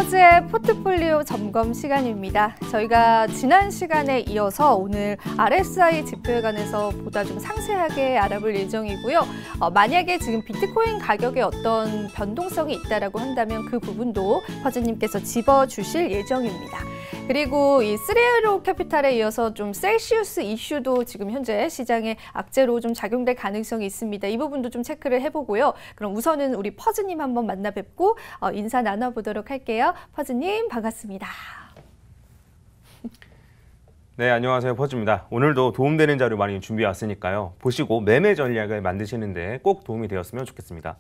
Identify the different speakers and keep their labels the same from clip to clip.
Speaker 1: 퍼즈의 포트폴리오 점검 시간입니다. 저희가 지난 시간에 이어서 오늘 RSI 지표에 관해서 보다 좀 상세하게 알아볼 예정이고요. 만약에 지금 비트코인 가격에 어떤 변동성이 있다라고 한다면 그 부분도 퍼즈님께서 짚어주실 예정입니다. 그리고 이 스리에로 캐피탈에 이어서 좀 셀시우스 이슈도 지금 현재 시장에 악재로 좀 작용될 가능성이 있습니다. 이 부분도 좀 체크를 해보고요. 그럼 우선은 우리 퍼즈님 한번 만나 뵙고 인사 나눠보도록 할게요. 퍼즈님 반갑습니다.
Speaker 2: 네, 안녕하세요. 퍼즈입니다. 오늘도 도움되는 자료 많이 준비해 왔으니까요. 보시고 매매 전략을 만드시는데 꼭 도움이 되었으면 좋겠습니다.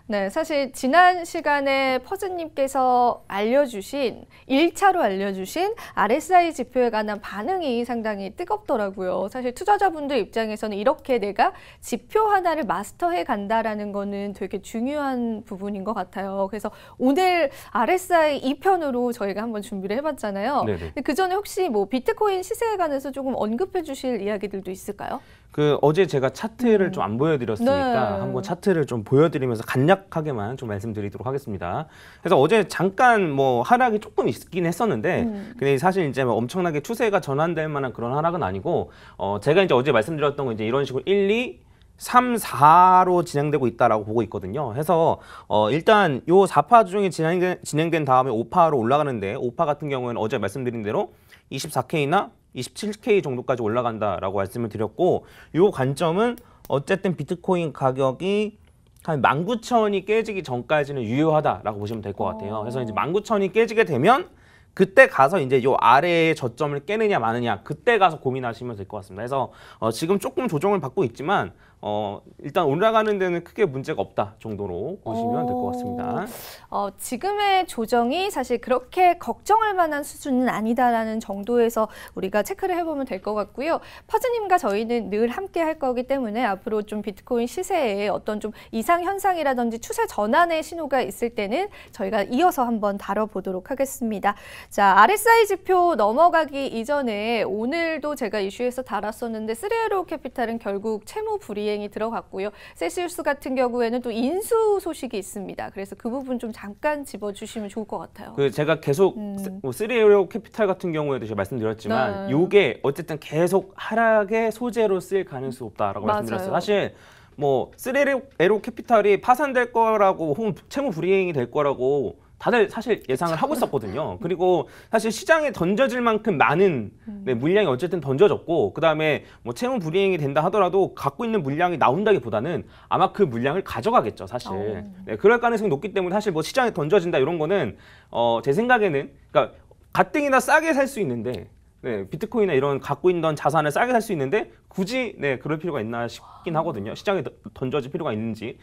Speaker 1: 네, 사실 지난 시간에 퍼즈님께서 알려주신 1차로 알려주신 RSI 지표에 관한 반응이 상당히 뜨겁더라고요. 사실 투자자분들 입장에서는 이렇게 내가 지표 하나를 마스터해 간다라는 거는 되게 중요한 부분인 것 같아요. 그래서 오늘 RSI 2편으로 저희가 한번 준비를 해봤잖아요. 근데 그 전에 혹시 뭐 비트코인 시세에 관해서 조금 언급해 주실 이야기들도 있을까요?
Speaker 2: 어제 제가 차트를 좀 안 보여드렸으니까 한번 차트를 좀 보여드리면서 간략하게만 좀 말씀드리도록 하겠습니다. 그래서 어제 잠깐 뭐 하락이 조금 있긴 했었는데, 근데 사실 이제 뭐 엄청나게 추세가 전환될 만한 그런 하락은 아니고, 제가 이제 어제 말씀드렸던 건 이제 이런 식으로 1, 2, 3, 4로 진행되고 있다라고 보고 있거든요. 해서 일단 요 4파 중에 진행된 다음에 5파로 올라가는데, 5파 같은 경우에는 어제 말씀드린 대로 24K나 27K 정도까지 올라간다라고 말씀을 드렸고, 이 관점은 어쨌든 비트코인 가격이 한 19,000이 깨지기 전까지는 유효하다라고 보시면 될 것 같아요. 그래서 이제 19,000이 깨지게 되면 그때 가서 이제 요 아래의 저점을 깨느냐 마느냐, 그때 가서 고민하시면 될 것 같습니다. 그래서 지금 조금 조정을 받고 있지만 일단 올라가는 데는 크게 문제가 없다 정도로 보시면 될 것 같습니다.
Speaker 1: 지금의 조정이 사실 그렇게 걱정할 만한 수준은 아니다라는 정도에서 우리가 체크를 해보면 될 것 같고요. 퍼즈님과 저희는 늘 함께 할 거기 때문에 앞으로 좀 비트코인 시세에 어떤 좀 이상 현상이라든지 추세 전환의 신호가 있을 때는 저희가 이어서 한번 다뤄보도록 하겠습니다. 자, RSI 지표 넘어가기 이전에 오늘도 제가 이슈에서 다뤘었는데 스리에로 캐피탈은 결국 채무 불이행이 들어갔고요. 셀시우스 같은 경우에는 또 인수 소식이 있습니다. 그래서 그 부분 좀 잠깐 짚어주시면 좋을 것 같아요.
Speaker 2: 제가 계속 스리에로 캐피탈 같은 경우에도 제가 말씀드렸지만 이게 어쨌든 계속 하락의 소재로 쓰일 가능성이 없다라고 말씀드렸어요. 사실 뭐 스리에로 캐피탈이 파산될 거라고 혹은 채무 불이행이 될 거라고 다들 사실 예상을 하고 있었거든요. 그리고 사실 시장에 던져질 만큼 많은 물량이 어쨌든 던져졌고, 그다음에 뭐 채무 불이행이 된다 하더라도 갖고 있는 물량이 나온다기보다는 아마 그 물량을 가져가겠죠, 사실. 그럴 가능성이 높기 때문에 사실 뭐 시장에 던져진다 이런 거는 제 생각에는 그러니까 가뜩이나 싸게 살 수 있는데 비트코인이나 이런 갖고 있던 자산을 싸게 살 수 있는데 굳이 그럴 필요가 있나 싶긴 하거든요. 시장에 던져질 필요가 있는지.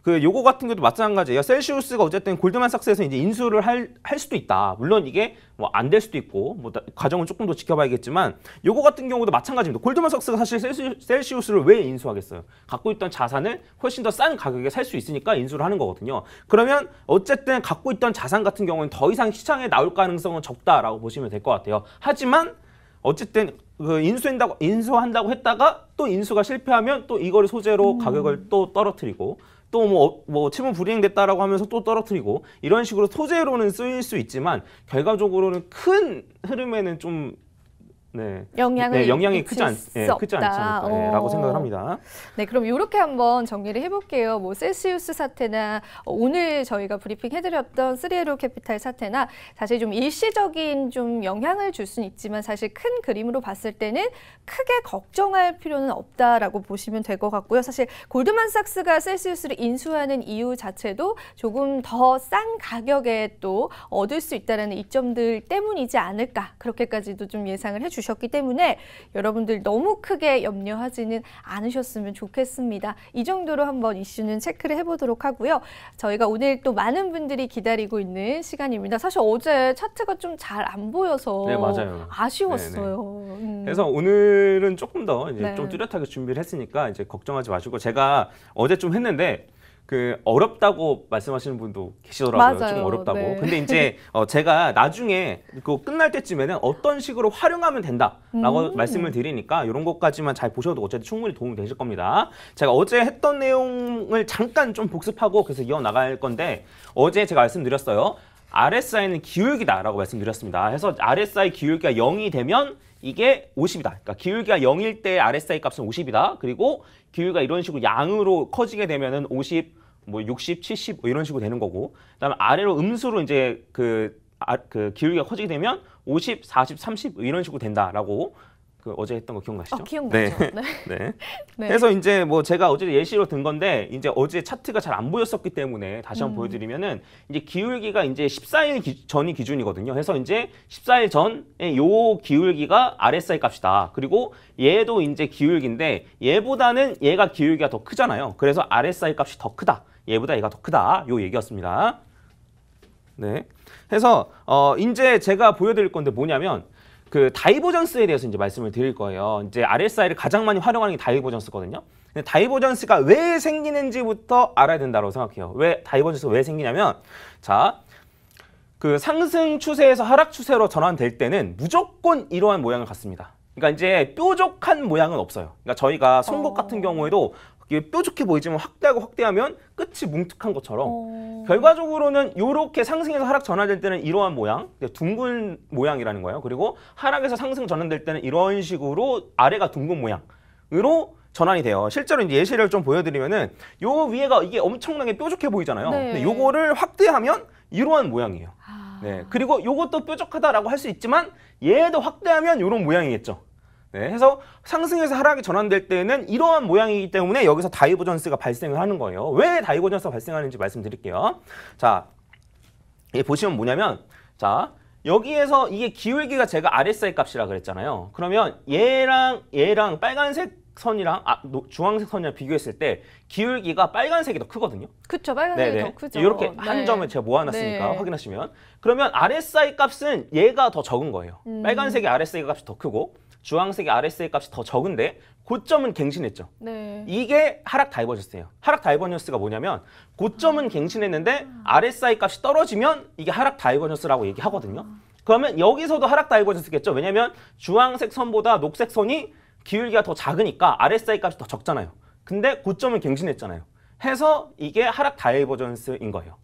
Speaker 2: 요거 같은 것도 마찬가지예요. 셀시우스가 어쨌든 골드만삭스에서 이제 인수를 할 수도 있다. 물론 이게 뭐 안 될 수도 있고 뭐 과정은 조금 더 지켜봐야겠지만, 요거 같은 경우도 마찬가지입니다. 골드만삭스가 사실 셀시우스를 왜 인수하겠어요? 갖고 있던 자산을 훨씬 더 싼 가격에 살 수 있으니까 인수를 하는 거거든요. 그러면 어쨌든 갖고 있던 자산 같은 경우는 더 이상 시장에 나올 가능성은 적다라고 보시면 될 것 같아요. 하지만 어쨌든 인수한다고 했다가 또 인수가 실패하면 또 이거를 소재로 가격을 또 떨어뜨리고, 또 뭐 채무 불이행됐다라고 하면서 또 떨어뜨리고, 이런 식으로 소재로는 쓰일 수 있지만 결과적으로는 큰 흐름에는 좀 영향이 크지 않지 않을까라고 생각을 합니다.
Speaker 1: 네, 그럼 이렇게 한번 정리를 해볼게요. 뭐 셀시우스 사태나 오늘 저희가 브리핑 해드렸던 스리에로 캐피탈 사태나 사실 좀 일시적인 좀 영향을 줄 수는 있지만 사실 큰 그림으로 봤을 때는 크게 걱정할 필요는 없다라고 보시면 될 것 같고요. 사실 골드만삭스가 셀시우스를 인수하는 이유 자체도 조금 더 싼 가격에 또 얻을 수 있다는 이점들 때문이지 않을까, 그렇게까지도 좀 예상을 해주셨습니다. 기 때문에 여러분들 너무 크게 염려하지는 않으셨으면 좋겠습니다. 이 정도로 한번 이슈는 체크를 해보도록 하고요. 저희가 오늘 또 많은 분들이 기다리고 있는 시간입니다. 사실 어제 차트가 좀 잘 안 보여서
Speaker 2: 맞아요.
Speaker 1: 아쉬웠어요.
Speaker 2: 그래서 오늘은 조금 더 이제 좀 뚜렷하게 준비를 했으니까 이제 걱정하지 마시고, 제가 어제 좀 했는데 어렵다고 말씀하시는 분도 계시더라고요.
Speaker 1: 맞아요.
Speaker 2: 좀 어렵다고. 근데 이제 제가 나중에 그 끝날 때쯤에는 어떤 식으로 활용하면 된다라고 말씀을 드리니까 이런 것까지만 잘 보셔도 어쨌든 충분히 도움이 되실 겁니다. 제가 어제 했던 내용을 잠깐 좀 복습하고 그래서 이어나갈 건데, 어제 제가 말씀드렸어요. RSI는 기울기다라고 말씀드렸습니다. 그래서 RSI 기울기가 0이 되면 이게 50이다. 그러니까 기울기가 0일 때 RSI 값은 50이다. 그리고 기울기가 이런 식으로 양으로 커지게 되면은 50, 뭐 60, 70 뭐 이런 식으로 되는 거고, 그다음에 아래로 음수로 이제 그 기울기가 커지게 되면 50, 40, 30 이런 식으로 된다라고 어제 했던 거 기억나시죠?
Speaker 1: 기억나죠.
Speaker 2: 네.
Speaker 1: 네.
Speaker 2: 네.
Speaker 1: 네.
Speaker 2: 그래서 이제 뭐 제가 어제 예시로 든 건데 이제 어제 차트가 잘 안 보였었기 때문에 다시 한번 보여드리면은 이제 기울기가 이제 14일 전이 기준이거든요. 그래서 이제 14일 전에 요 기울기가 RSI 값이다. 그리고 얘도 이제 기울기인데 얘보다는 얘가 기울기가 더 크잖아요. 그래서 RSI 값이 더 크다. 얘보다 얘가 더 크다. 요 얘기였습니다. 네. 해서 이제 제가 보여드릴 건데 뭐냐면 그 다이버전스에 대해서 이제 말씀을 드릴 거예요. 이제 RSI를 가장 많이 활용하는 게 다이버전스거든요. 근데 다이버전스가 왜 생기는지부터 알아야 된다고 생각해요. 왜 다이버전스가 왜 생기냐면, 자, 그 상승 추세에서 하락 추세로 전환될 때는 무조건 이러한 모양을 갖습니다. 그러니까 이제 뾰족한 모양은 없어요. 그러니까 저희가 송곳 같은 경우에도 이게 뾰족해 보이지만 확대하고 확대하면 끝이 뭉툭한 것처럼 결과적으로는 이렇게 상승에서 하락 전환될 때는 이러한 모양, 둥근 모양이라는 거예요. 그리고 하락에서 상승 전환될 때는 이런 식으로 아래가 둥근 모양으로 전환이 돼요. 실제로 이제 예시를 좀 보여드리면은 요 위에가 이게 엄청나게 뾰족해 보이잖아요.
Speaker 1: 네.
Speaker 2: 근데 요거를 확대하면 이러한 모양이에요. 네. 그리고 요것도 뾰족하다라고 할 수 있지만 얘도 확대하면 이런 모양이겠죠. 네, 해서 상승에서 하락이 전환될 때는 이러한 모양이기 때문에 여기서 다이버전스가 발생을 하는 거예요. 왜 다이버전스가 발생하는지 말씀드릴게요. 자, 이 보시면 뭐냐면, 자, 여기에서 이게 기울기가 제가 RSI 값이라 그랬잖아요. 그러면 얘랑 빨간색 선이랑 주황색 선이랑 비교했을 때 기울기가 빨간색이 더 크거든요.
Speaker 1: 그렇죠. 빨간색이 더 크죠.
Speaker 2: 이렇게 한 점을 제가 모아놨으니까 확인하시면, 그러면 RSI 값은 얘가 더 적은 거예요. 빨간색의 RSI 값이 더 크고 주황색의 RSI 값이 더 적은데 고점은 갱신했죠.
Speaker 1: 네.
Speaker 2: 이게 하락 다이버전스예요. 하락 다이버전스가 뭐냐면 고점은 갱신했는데 RSI 값이 떨어지면 이게 하락 다이버전스라고 얘기하거든요. 그러면 여기서도 하락 다이버전스겠죠. 왜냐하면 주황색 선보다 녹색 선이 기울기가 더 작으니까 RSI 값이 더 적잖아요. 근데 고점은 갱신했잖아요. 해서 이게 하락 다이버전스인 거예요.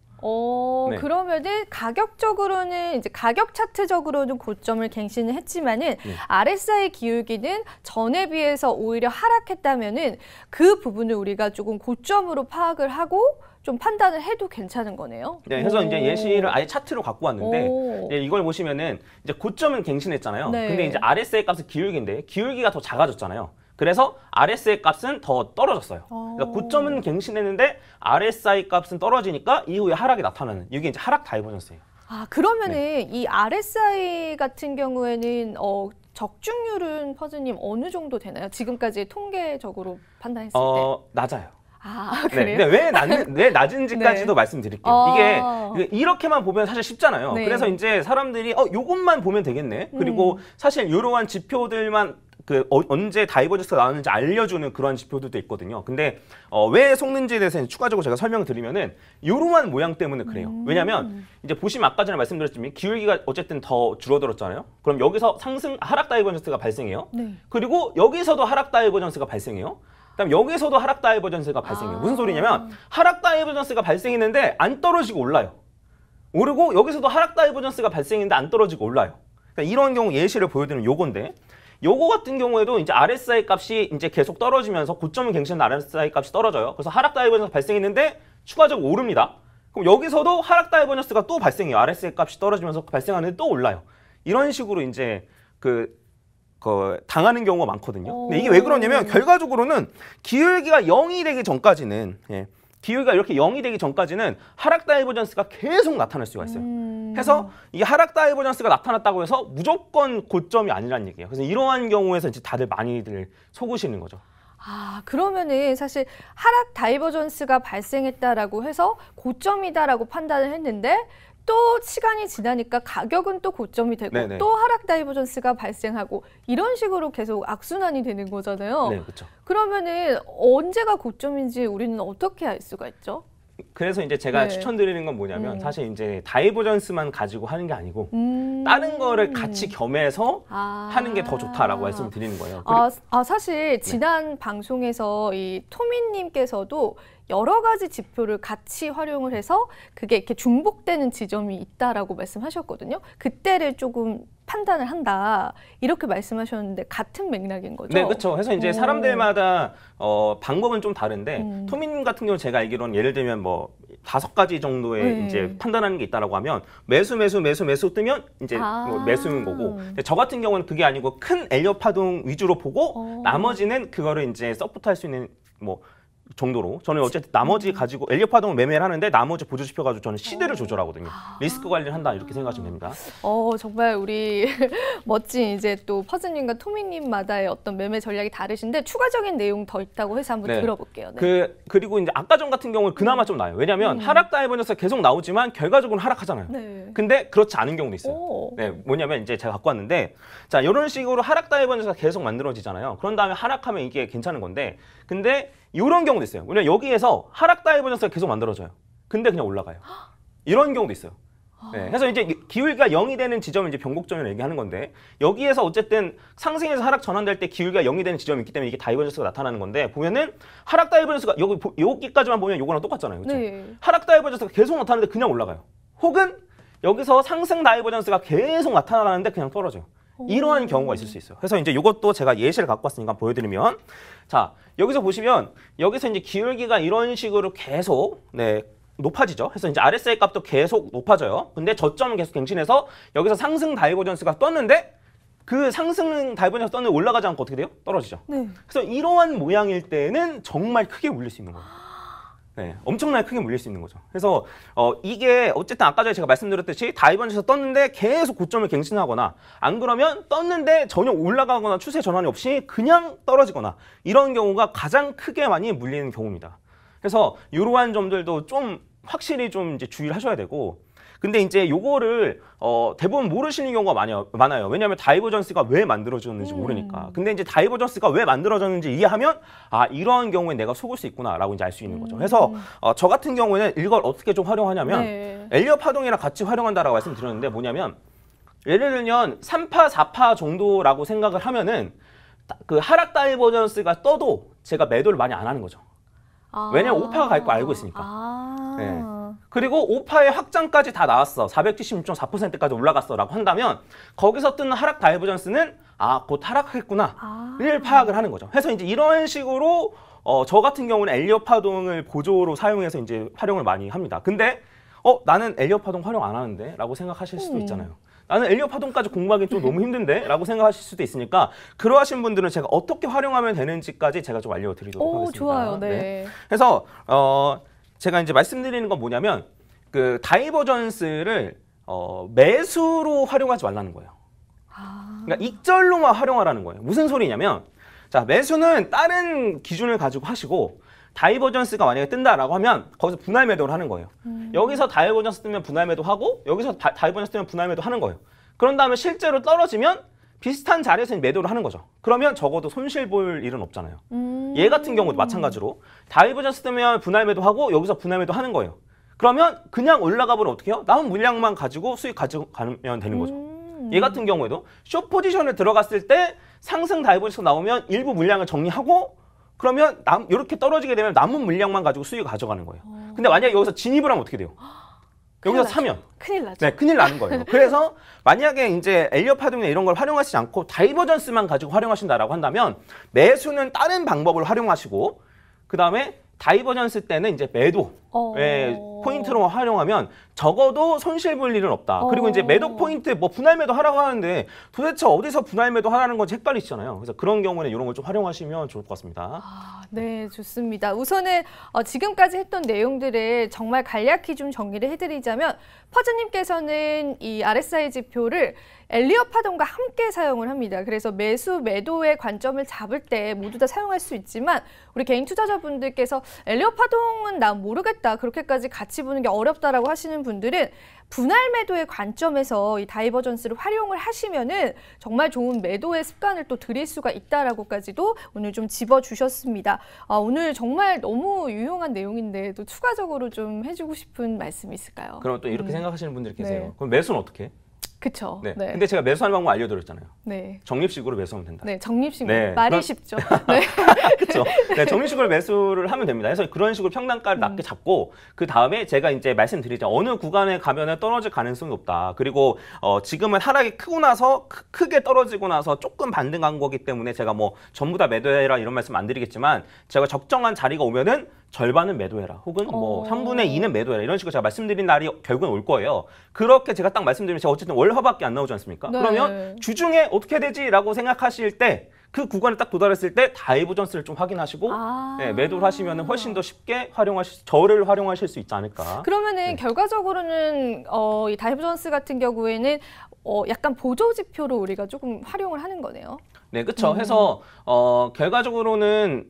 Speaker 2: 네.
Speaker 1: 그러면은 가격적으로는 이제 가격 차트적으로는 고점을 갱신을 했지만은 RSI 기울기는 전에 비해서 오히려 하락했다면은 그 부분을 우리가 조금 고점으로 파악을 하고 좀 판단을 해도 괜찮은 거네요.
Speaker 2: 네, 그래서 이제 예시를 아예 차트로 갖고 왔는데 이제 이걸 보시면은 이제 고점은 갱신했잖아요.
Speaker 1: 네.
Speaker 2: 근데 이제 RSI 값은 기울기인데 기울기가 더 작아졌잖아요. 그래서 RSI 값은 더 떨어졌어요. 그러니까 고점은 갱신했는데 RSI 값은 떨어지니까 이후에 하락이 나타나는, 이게 이제 하락 다이버전스예요.
Speaker 1: 그러면은 이 RSI 같은 경우에는 적중률은 퍼즈님 어느 정도 되나요? 지금까지 통계적으로 판단했을 때?
Speaker 2: 낮아요.
Speaker 1: 그래요?
Speaker 2: 네, 왜 낮은지까지도 말씀드릴게요. 이게 이렇게만 보면 사실 쉽잖아요.
Speaker 1: 네.
Speaker 2: 그래서 이제 사람들이 요것만 보면 되겠네. 그리고 사실 이러한 지표들만 언제 다이버전스가 나오는지 알려주는 그런 지표들도 있거든요. 근데 왜 속는지에 대해서 추가적으로 제가 설명을 드리면은 이러한 모양 때문에 그래요. 왜냐면 이제 보시면 아까 전에 말씀드렸지만 기울기가 어쨌든 더 줄어들었잖아요. 그럼 여기서 하락 다이버전스가 발생해요.
Speaker 1: 네.
Speaker 2: 그리고 여기서도 하락 다이버전스가 발생해요. 그다음 여기서도 하락 다이버전스가 발생해요. 무슨 소리냐면 하락 다이버전스가 발생했는데 안 떨어지고 올라요. 오르고 여기서도 하락 다이버전스가 발생했는데 안 떨어지고 올라요. 그러니까 이런 경우 예시를 보여드리면 요건데, 요거 같은 경우에도 이제 RSI 값이 이제 계속 떨어지면서 고점은 갱신한 RSI 값이 떨어져요. 그래서 하락 다이버전스가 발생했는데 추가적으로 오릅니다. 그럼 여기서도 하락 다이버전스가 또 발생해요. RSI 값이 떨어지면서 발생하는데 또 올라요. 이런 식으로 이제 당하는 경우가 많거든요. 근데 이게 왜 그러냐면 결과적으로는 기울기가 0이 되기 전까지는 기울기가 이렇게 0이 되기 전까지는 하락 다이버전스가 계속 나타날 수가 있어요. 해서 이게 하락 다이버전스가 나타났다고 해서 무조건 고점이 아니라는 얘기예요. 그래서 이러한 경우에서 이제 다들 많이들 속으시는 거죠.
Speaker 1: 그러면은 사실 하락 다이버전스가 발생했다라고 해서 고점이다라고 판단을 했는데 또 시간이 지나니까 가격은 또 고점이 되고
Speaker 2: 네네.
Speaker 1: 또 하락 다이버전스가 발생하고 이런 식으로 계속 악순환이 되는 거잖아요.
Speaker 2: 네, 그렇죠.
Speaker 1: 그러면은 언제가 고점인지 우리는 어떻게 알 수가 있죠?
Speaker 2: 그래서 이제 제가
Speaker 1: 네.
Speaker 2: 추천드리는 건 뭐냐면 사실 이제 다이버전스만 가지고 하는 게 아니고 다른 거를 같이 겸해서 하는 게 더 좋다라고 말씀을 드리는 거예요.
Speaker 1: 사실 지난 방송에서 이 토미님께서도 여러 가지 지표를 같이 활용을 해서 그게 이렇게 중복되는 지점이 있다라고 말씀하셨거든요. 그때를 조금 판단을 한다 이렇게 말씀하셨는데 같은 맥락인 거죠?
Speaker 2: 네, 그렇죠. 그래서 이제 사람들마다 방법은 좀 다른데 토미님 같은 경우 제가 알기로는 예를 들면 뭐 5가지 정도의 이제 판단하는 게 있다라고 하면 매수 뜨면 이제 뭐 매수인 거고. 근데 저 같은 경우는 그게 아니고 큰 엘리엇 파동 위주로 보고 나머지는 그거를 이제 서포트할 수 있는 뭐 정도로 저는 어쨌든 나머지 가지고 엘리엇 파동을 매매를 하는데 나머지 보조 지표 가지고 저는 시드를 조절하거든요. 리스크 관리를 한다 이렇게 생각하시면 됩니다.
Speaker 1: 정말 우리 멋진 이제 또 퍼즈님과 토미님마다의 어떤 매매 전략이 다르신데 추가적인 내용 더 있다고 해서 한번 들어볼게요. 네.
Speaker 2: 그리고 이제 아까 전 같은 경우는 그나마 좀 나아요. 왜냐하면 하락 다이버전스가 계속 나오지만 결과적으로 하락하잖아요. 네. 근데 그렇지 않은 경우도 있어요. 네, 뭐냐면 이제 제가 갖고 왔는데 자 이런 식으로 하락 다이버전스가 계속 만들어지잖아요. 그런 다음에 하락하면 이게 괜찮은 건데 근데 이런 경우도 있어요. 왜냐면 여기에서 하락 다이버전스가 계속 만들어져요. 근데 그냥 올라가요. 이런 경우도 있어요. 네, 그래서 이제 기울기가 0이 되는 지점을 이제 변곡점이라고 얘기하는 건데 여기에서 어쨌든 상승에서 하락 전환될 때 기울기가 0이 되는 지점이 있기 때문에 이게 다이버전스가 나타나는 건데 보면은 하락 다이버전스가 여기까지만 보면 요거랑 똑같잖아요. 그렇죠? 네. 하락 다이버전스가 계속 나타나는데 그냥 올라가요. 혹은 여기서 상승 다이버전스가 계속 나타나는데 그냥 떨어져요. 이러한 경우가 있을 수 있어요. 그래서 이제 이것도 제가 예시를 갖고 왔으니까 보여드리면 자 여기서 보시면 여기서 이제 기울기가 이런 식으로 계속 높아지죠. 그래서 이제 RSI 값도 계속 높아져요. 근데 저점은 계속 갱신해서 여기서 상승 다이버전스가 떴는데 그 상승 다이버전스 떴는데 올라가지 않고 어떻게 돼요? 떨어지죠. 네. 그래서 이러한 모양일 때는 정말 크게 물릴 수 있는 거예요. 네, 엄청나게 크게 물릴 수 있는 거죠. 그래서 이게 어쨌든 아까 전에 제가 말씀드렸듯이 다이버전스에서 떴는데 계속 고점을 갱신하거나 안 그러면 떴는데 전혀 올라가거나 추세 전환이 없이 그냥 떨어지거나 이런 경우가 가장 크게 많이 물리는 경우입니다. 그래서 이러한 점들도 좀 확실히 좀 이제 주의를 하셔야 되고 근데 이제 요거를 대부분 모르시는 경우가 많아요. 왜냐하면 다이버전스가 왜 만들어졌는지 모르니까. 근데 이제 다이버전스가 왜 만들어졌는지 이해하면 아 이러한 경우에 내가 속을 수 있구나라고 이제 알 수 있는 거죠. 그래서 저 같은 경우에는 이걸 어떻게 좀 활용하냐면 엘리엇 파동이랑 같이 활용한다라고 말씀드렸는데 뭐냐면 예를 들면 3파, 4파 정도라고 생각을 하면은 그 하락 다이버전스가 떠도 제가 매도를 많이 안 하는 거죠. 왜냐면 5파가 갈 거 알고 있으니까. 네. 그리고 5파의 확장까지 다 나왔어. 476.4%까지 올라갔어 라고 한다면 거기서 뜨는 하락 다이버전스는 곧 하락하겠구나를 파악을 하는 거죠. 그래서 이제 이런 식으로 저 같은 경우는 엘리엇 파동을 보조로 사용해서 이제 활용을 많이 합니다. 근데 나는 엘리엇 파동 활용 안 하는데 라고 생각하실 수도 있잖아요. 나는 엘리엇 파동까지 공부하기 좀 너무 힘든데? 라고 생각하실 수도 있으니까 그러하신 분들은 제가 어떻게 활용하면 되는지까지 제가 좀 알려드리도록 하겠습니다.
Speaker 1: 좋아요. 네.
Speaker 2: 그래서 제가 이제 말씀드리는 건 뭐냐면 그 다이버전스를 매수로 활용하지 말라는 거예요. 그러니까 익절로만 활용하라는 거예요. 무슨 소리냐면 자 매수는 다른 기준을 가지고 하시고 다이버전스가 만약에 뜬다라고 하면 거기서 분할 매도를 하는 거예요. 여기서 다이버전스 뜨면 분할 매도하고 여기서 다이버전스 뜨면 분할 매도 하는 거예요. 그런 다음에 실제로 떨어지면 비슷한 자리에서 매도를 하는 거죠. 그러면 적어도 손실 볼 일은 없잖아요. 얘 같은 경우도 마찬가지로 다이버전스 뜨면 분할 매도하고 여기서 분할 매도 하는 거예요. 그러면 그냥 올라가 버리면 어떻게 해요? 남은 물량만 가지고 수익 가지고 가면 되는 거죠. 얘 같은 경우에도 숏 포지션을 들어갔을 때 상승 다이버전스 나오면 일부 물량을 정리하고 그러면 이렇게 떨어지게 되면 남은 물량만 가지고 수익을 가져가는 거예요. 근데 만약에 여기서 진입을 하면 어떻게 돼요? 여기서 사면
Speaker 1: 큰일 나죠.
Speaker 2: 네, 큰일 나는 거예요. 그래서 만약에 이제 엘리엇 파동이나 이런 걸 활용하시지 않고 다이버전스만 가지고 활용하신다라고 한다면 매수는 다른 방법을 활용하시고 그 다음에 다이버전스 때는 이제 매도 포인트로 활용하면 적어도 손실 볼 일은 없다. 그리고 이제 매도 포인트 뭐 분할 매도 하라고 하는데 도대체 어디서 분할 매도 하라는 건지 헷갈리시잖아요. 그래서 그런 경우는 이런 걸 좀 활용하시면 좋을 것 같습니다.
Speaker 1: 네, 좋습니다. 우선은 지금까지 했던 내용들을 정말 간략히 좀 정리를 해드리자면 퍼즈님께서는 이 RSI 지표를 엘리엇 파동과 함께 사용을 합니다. 그래서 매수, 매도의 관점을 잡을 때 모두 다 사용할 수 있지만 우리 개인 투자자분들께서 엘리엇 파동은 난 모르겠다. 그렇게까지 같이 같이 보는 게 어렵다라고 하시는 분들은 분할 매도의 관점에서 이 다이버전스를 활용을 하시면은 정말 좋은 매도의 습관을 또 들일 수가 있다라고까지도 오늘 좀 짚어주셨습니다. 오늘 정말 너무 유용한 내용인데 또 추가적으로 좀 해주고 싶은 말씀이 있을까요?
Speaker 2: 그럼 또 이렇게 생각하시는 분들이 계세요.
Speaker 1: 네.
Speaker 2: 그럼 매수는 어떻게 해?
Speaker 1: 그렇죠.
Speaker 2: 네.
Speaker 1: 네.
Speaker 2: 근데 제가 매수하는 방법 알려드렸잖아요.
Speaker 1: 네.
Speaker 2: 적립식으로 매수하면 된다.
Speaker 1: 네, 적립식으로.
Speaker 2: 네.
Speaker 1: 말이 쉽죠. 네.
Speaker 2: 그렇죠. 네, 적립식으로 매수를 하면 됩니다. 그래서 그런 식으로 평단가를 낮게 잡고 그 다음에 제가 이제 말씀드리죠. 어느 구간에 가면은 떨어질 가능성이 없다. 그리고 지금은 하락이 크고 나서 크게 떨어지고 나서 조금 반등한 거기 때문에 제가 뭐 전부 다 매도해라 이런 말씀 안 드리겠지만 제가 적정한 자리가 오면은 절반은 매도해라. 혹은 뭐 3분의 2는 매도해라. 이런 식으로 제가 말씀드린 날이 결국은 올 거예요. 그렇게 제가 딱 말씀드리면 제가 어쨌든 월화밖에 안 나오지 않습니까?
Speaker 1: 네.
Speaker 2: 그러면 주중에 어떻게 되지라고 생각하실 때 그 구간에 딱 도달했을 때 다이버전스를 좀 확인하시고 네, 매도를 하시면 훨씬 더 쉽게 저를 활용하실 수 있지 않을까.
Speaker 1: 그러면은
Speaker 2: 네.
Speaker 1: 결과적으로는 이 다이버전스 같은 경우에는 약간 보조 지표로 우리가 조금 활용을 하는 거네요.
Speaker 2: 네, 그렇죠. 해서 결과적으로는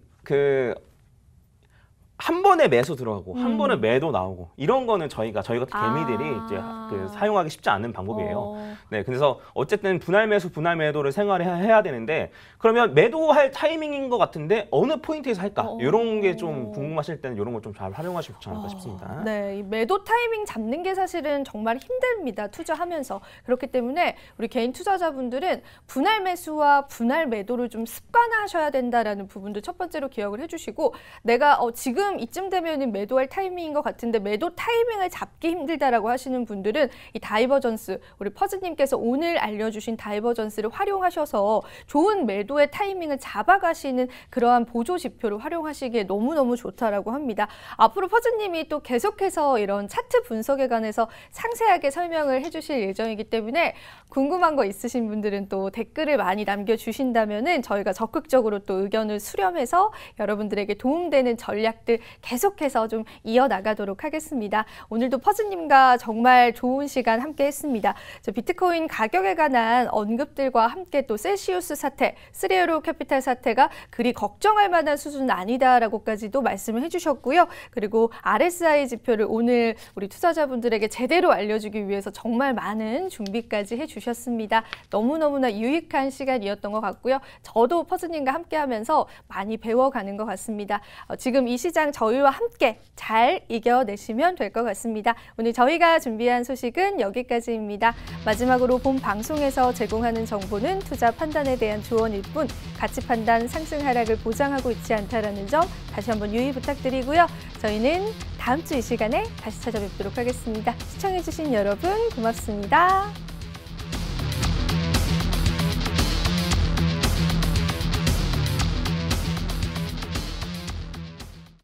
Speaker 2: 한 번에 매수 들어가고 한 번에 매도 나오고 이런 거는 저희 같은 개미들이 이제 사용하기 쉽지 않은 방법이에요. 네, 그래서 어쨌든 분할 매수, 분할 매도를 생활해야 되는데 그러면 매도할 타이밍인 것 같은데 어느 포인트에서 할까? 이런 게 좀 궁금하실 때는 이런 걸 좀 잘 활용하시면 좋지 않을까 싶습니다.
Speaker 1: 네, 이 매도 타이밍 잡는 게 사실은 정말 힘듭니다. 투자하면서. 그렇기 때문에 우리 개인 투자자분들은 분할 매수와 분할 매도를 좀 습관화하셔야 된다라는 부분도 첫 번째로 기억을 해주시고 내가 지금 이쯤 되면 매도할 타이밍인 것 같은데 매도 타이밍을 잡기 힘들다라고 하시는 분들은 이 다이버전스, 우리 퍼즈님께서 오늘 알려주신 다이버전스를 활용하셔서 좋은 매도의 타이밍을 잡아가시는 그러한 보조 지표를 활용하시기에 너무너무 좋다라고 합니다. 앞으로 퍼즈님이 또 계속해서 이런 차트 분석에 관해서 상세하게 설명을 해주실 예정이기 때문에 궁금한 거 있으신 분들은 또 댓글을 많이 남겨주신다면은 저희가 적극적으로 또 의견을 수렴해서 여러분들에게 도움되는 전략들 계속해서 좀 이어나가도록 하겠습니다. 오늘도 퍼즈님과 정말 좋은 시간 함께 했습니다. 비트코인 가격에 관한 언급들과 함께 또 셀시우스 사태, 쓰리에로 캐피탈 사태가 그리 걱정할 만한 수준은 아니다라고까지도 말씀을 해주셨고요. 그리고 RSI 지표를 오늘 우리 투자자분들에게 제대로 알려주기 위해서 정말 많은 준비까지 해주셨습니다. 너무너무나 유익한 시간이었던 것 같고요. 저도 퍼즈님과 함께하면서 많이 배워가는 것 같습니다. 지금 이 시장 저희와 함께 잘 이겨내시면 될 것 같습니다. 오늘 저희가 준비한 소식은 여기까지입니다. 마지막으로 본 방송에서 제공하는 정보는 투자 판단에 대한 조언일 뿐 가치 판단 상승 하락을 보장하고 있지 않다는 점 다시 한번 유의 부탁드리고요. 저희는 다음 주 이 시간에 다시 찾아뵙도록 하겠습니다. 시청해주신 여러분 고맙습니다.